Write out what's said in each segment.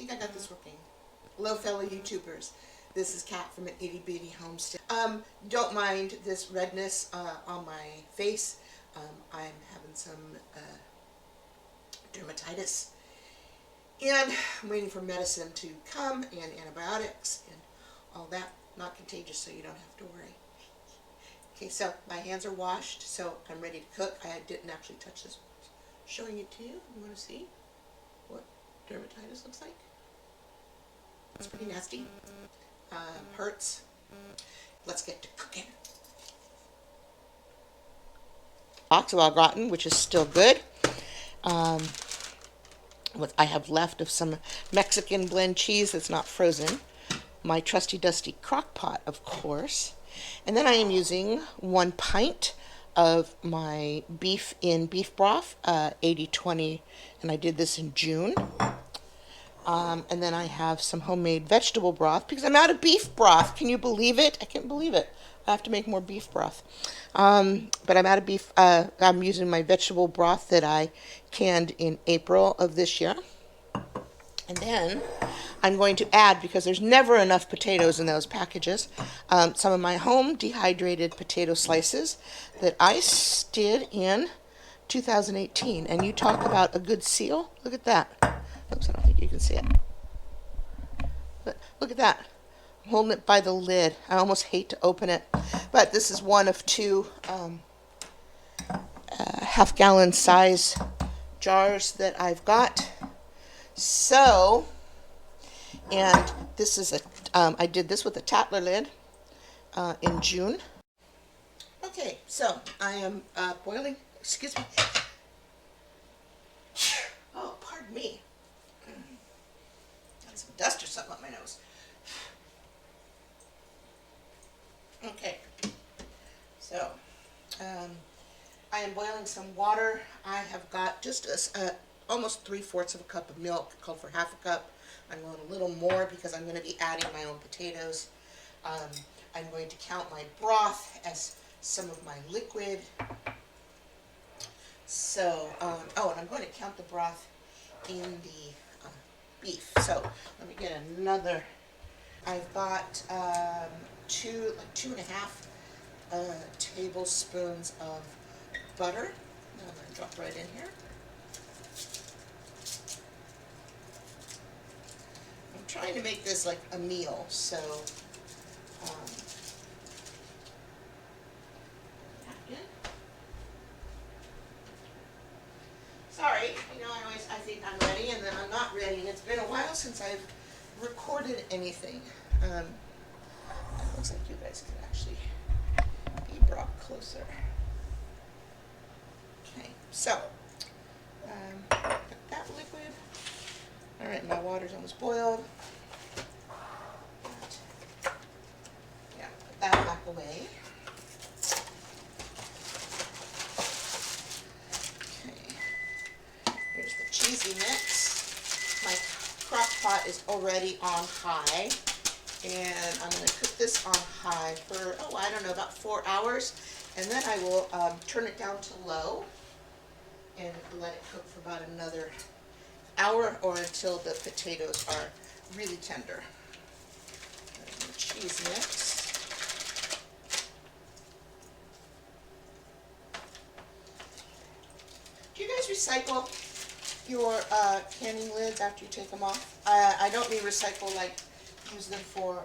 think I got this working. Hello, fellow YouTubers. This is Kat from An Itty Bitty Homestead. Don't mind this redness on my face. I'm having some dermatitis. And I'm waiting for medicine to come and antibiotics and all that. Not contagious, so you don't have to worry. Okay, so my hands are washed, so I'm ready to cook. I didn't actually touch this. Showing it to you. You want to see what dermatitis looks like? It's pretty nasty. Hurts. Let's get to cooking. Box of Au Gratin, which is still good. What I have left of some Mexican blend cheese that's not frozen. My trusty dusty crock pot, of course. And then I am using 1 pint of my beef in beef broth, 80-20, and I did this in June. And then I have some homemade vegetable broth because I'm out of beef broth. Can you believe it? I can't believe it. I have to make more beef broth. But I'm out of beef. I'm using my vegetable broth that I canned in April of this year. And then I'm going to add, because there's never enough potatoes in those packages, some of my home dehydrated potato slices that I did in 2018. And you talk about a good seal. Look at that. Oops, I don't think you can see it. But look at that. I'm holding it by the lid. I almost hate to open it. But this is one of 2 half-gallon size jars that I've got. So, and this is I did this with a Tatler lid in June. Okay, so I am boiling, excuse me. Oh, pardon me. Got some dust or something on my nose. Okay, so I am boiling some water. I have got just almost 3/4 of a cup of milk, called for 1/2 cup. I'm going a little more because I'm going to be adding my own potatoes. I'm going to count my broth as some of my liquid. So, oh, and I'm going to count the broth in the beef. So let me get another. I've got 2.5 tablespoons of butter. I'm going to drop right in here. I'm trying to make this like a meal, so sorry, you know, I think I'm ready and then I'm not ready, and it's been a while since I've recorded anything. It looks like you guys can actually be brought closer. Okay, so got that liquid. All right, my water's almost boiled. Yeah, put that back away. Okay, here's the cheesy mix. My crock pot is already on high, and I'm going to cook this on high for, oh, I don't know, about 4 hours, and then I will turn it down to low and let it cook for about another hour or until the potatoes are really tender. The cheese mix. Do you guys recycle your canning lids after you take them off? I don't mean recycle like use them for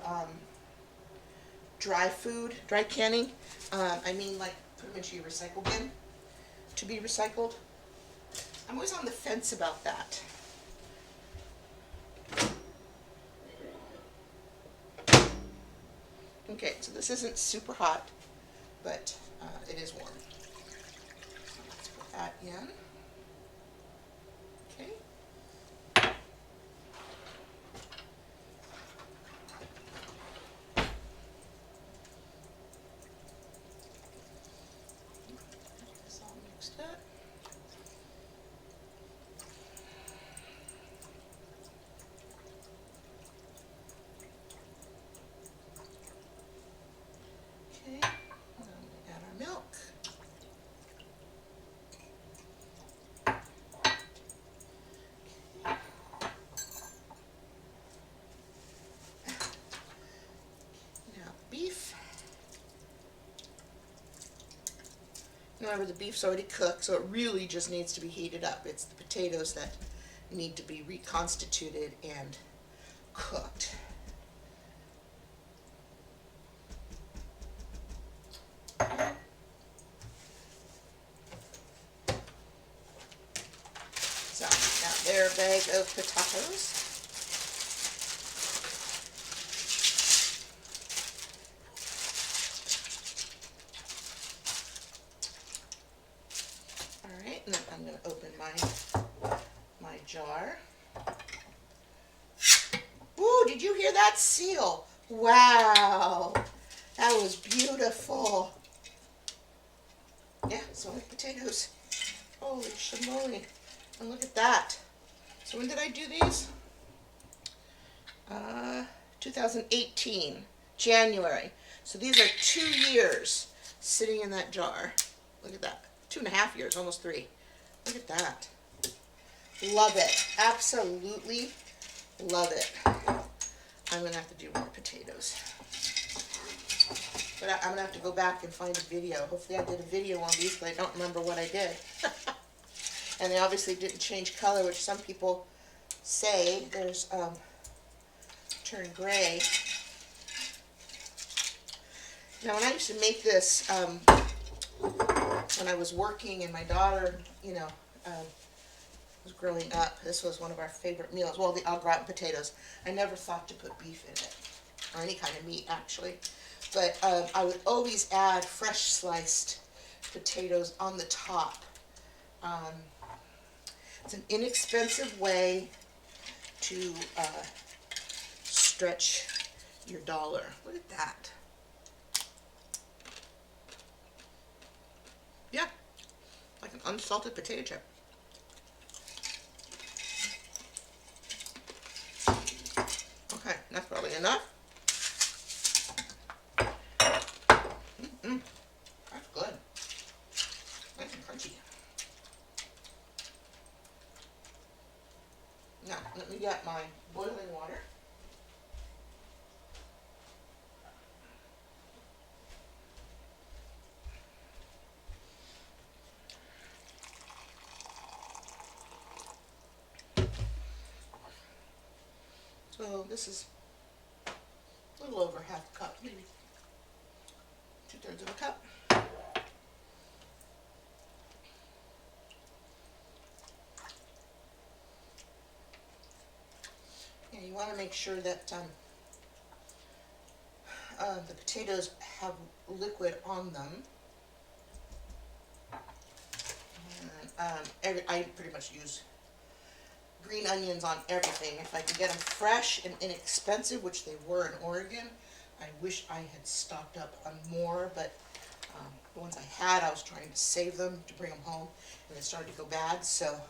dry food, dry canning. I mean like put them into your recycle bin to be recycled. I'm always on the fence about that. Okay, so this isn't super hot, but it is warm. So let's put that in. Okay. This all mixed up. Okay, add our milk. Remember, the beef's already cooked, so it really just needs to be heated up. It's the potatoes that need to be reconstituted and cooked. So, now their bag of potatoes. Alright, and then I'm going to open my jar. Ooh, did you hear that seal? Wow, that was beautiful. Yeah, so many potatoes. Holy shamoly. And look at that. So when did I do these? 2018, January. So these are 2 years sitting in that jar. Look at that. 2.5 years, almost 3. Look at that. Love it. Absolutely love it. I'm going to have to do more potatoes. But I'm going to have to go back and find a video. Hopefully I did a video on these, but I don't remember what I did. And they obviously didn't change color, which some people say. There's turn gray. Now when I used to make this, when I was working and my daughter, was growing up, this was one of our favorite meals. Well, the Au Gratin potatoes. I never thought to put beef in it, or any kind of meat actually. But I would always add fresh sliced potatoes on the top. It's an inexpensive way to stretch your dollar. Look at that. Yeah, like an unsalted potato chip. Okay, that's probably enough. That's good. Nice and crunchy. Now, let me get my boiling water. So this is a little over half a cup, maybe 2/3 of a cup. And you want to make sure that the potatoes have liquid on them. And, I pretty much use green onions on everything. If I can get them fresh and inexpensive, which they were in Oregon, I wish I had stocked up on more, but the ones I had, I was trying to save them to bring them home, and they started to go bad, so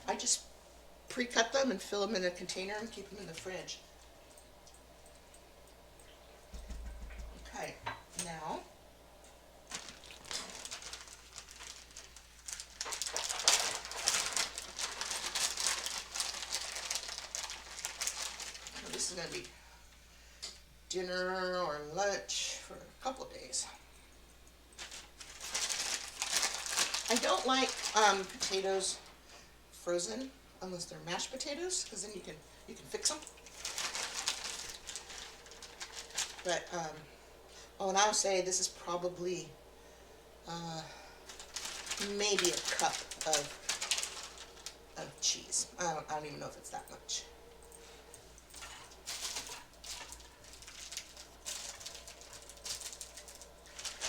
I just pre-cut them and fill them in a container and keep them in the fridge. Okay, now this is going to be dinner or lunch for a couple of days. I don't like potatoes frozen unless they're mashed potatoes, because then you can fix them. But oh, and I'll say this is probably maybe a cup of cheese. I don't even know if it's that much.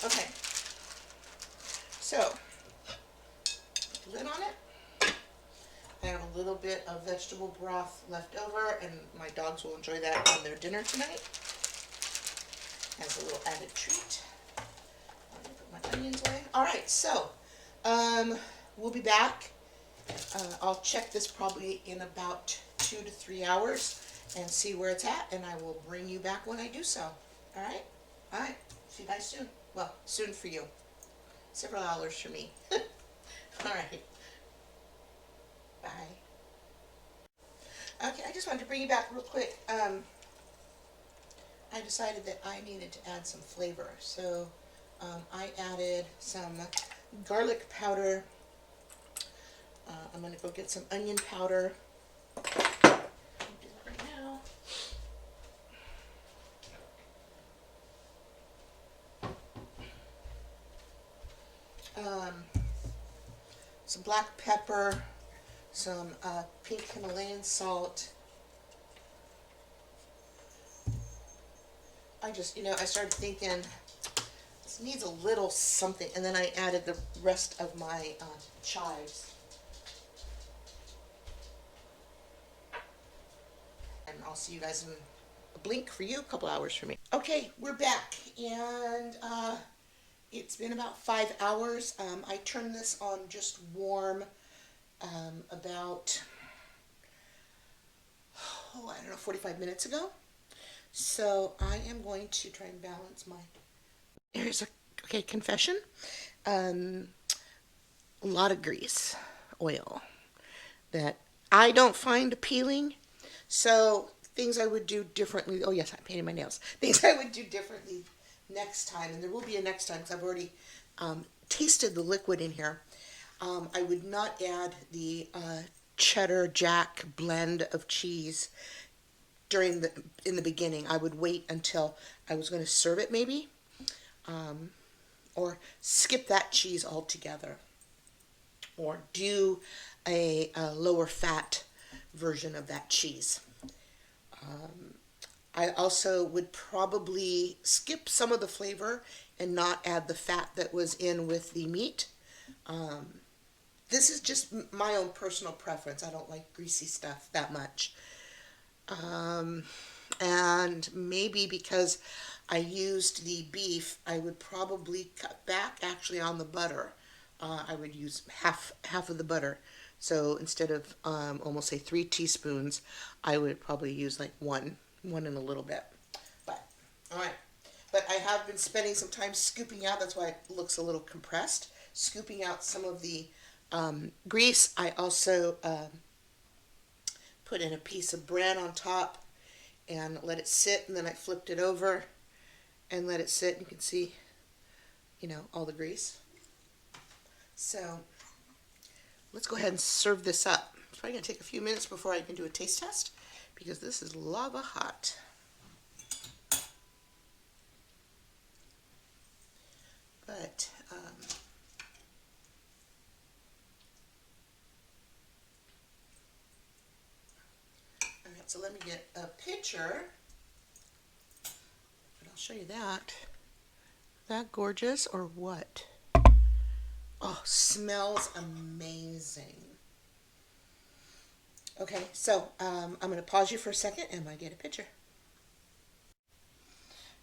Okay, so put the lid on it. I have a little bit of vegetable broth left over, and my dogs will enjoy that on their dinner tonight as a little added treat. I'm going to put my onions away. Alright, so we'll be back. I'll check this probably in about 2 to 3 hours and see where it's at, and I will bring you back when I do so. Alright? Alright, see you guys soon. Well, soon for you. Several hours for me. Alright. Bye. Okay, I just wanted to bring you back real quick. I decided that I needed to add some flavor. So I added some garlic powder. I'm going to go get some onion powder. Do that right now. Some black pepper, some pink Himalayan salt. I started thinking this needs a little something, and then I added the rest of my chives. And I'll see you guys in a blink for you, a couple hours for me. Okay, we're back, and it's been about 5 hours. I turned this on just warm about, I don't know, 45 minutes ago. So I am going to try and balance my, okay, confession. A lot of grease, oil, that I don't find appealing. So things I would do differently. Oh yes, I painted my nails. Things I would do differently next time, and there will be a next time because I've already tasted the liquid in here. I would not add the cheddar jack blend of cheese in the beginning. I would wait until I was going to serve it, maybe, or skip that cheese altogether, or do a lower fat version of that cheese. I also would probably skip some of the flavor and not add the fat that was in with the meat. This is just my own personal preference. I don't like greasy stuff that much. And maybe because I used the beef, I would probably cut back actually on the butter. I would use half of the butter. So instead of almost say 3 teaspoons, I would probably use like one and a little bit. But all right. But I have been spending some time scooping out. That's why it looks a little compressed. Scooping out some of the grease. I also put in a piece of bread on top and let it sit, and then I flipped it over and let it sit. You can see, all the grease. So let's go ahead and serve this up. It's probably going to take a few minutes before I can do a taste test because this is lava hot. But all right, so let me get a pitcher. But I'll show you that. That gorgeous or what? Oh, smells amazing. Okay, so I'm going to pause you for a second and I'm going to get a picture.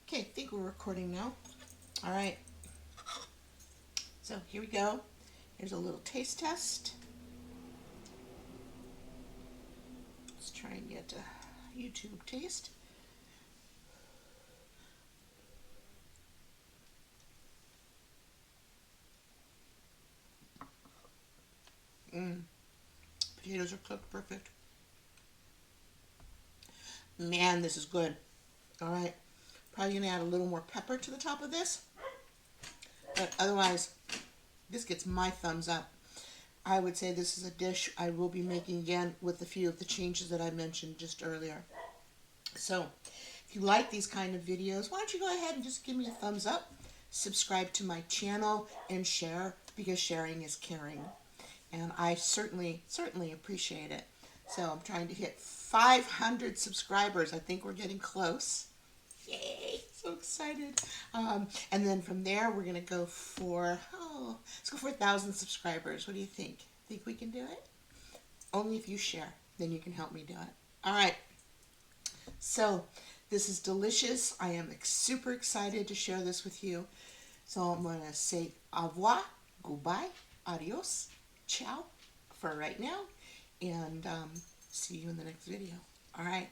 Okay, I think we're recording now. All right. So here we go. Here's a little taste test. Let's try and get a YouTube taste. Potatoes are cooked perfect. Man, this is good. All right. Probably going to add a little more pepper to the top of this. But otherwise, this gets my thumbs up. I would say this is a dish I will be making again with a few of the changes that I mentioned just earlier. So, if you like these kind of videos, why don't you go ahead and just give me a thumbs up, subscribe to my channel, and share, because sharing is caring. And I certainly appreciate it. So I'm trying to hit 500 subscribers. I think we're getting close. Yay! So excited. And then from there, we're going to go for, let's go for 1,000 subscribers. What do you think? Think we can do it? Only if you share. Then you can help me do it. All right. So this is delicious. I am super excited to share this with you. So I'm going to say au revoir, goodbye, adios, ciao for right now. And see you in the next video. All right.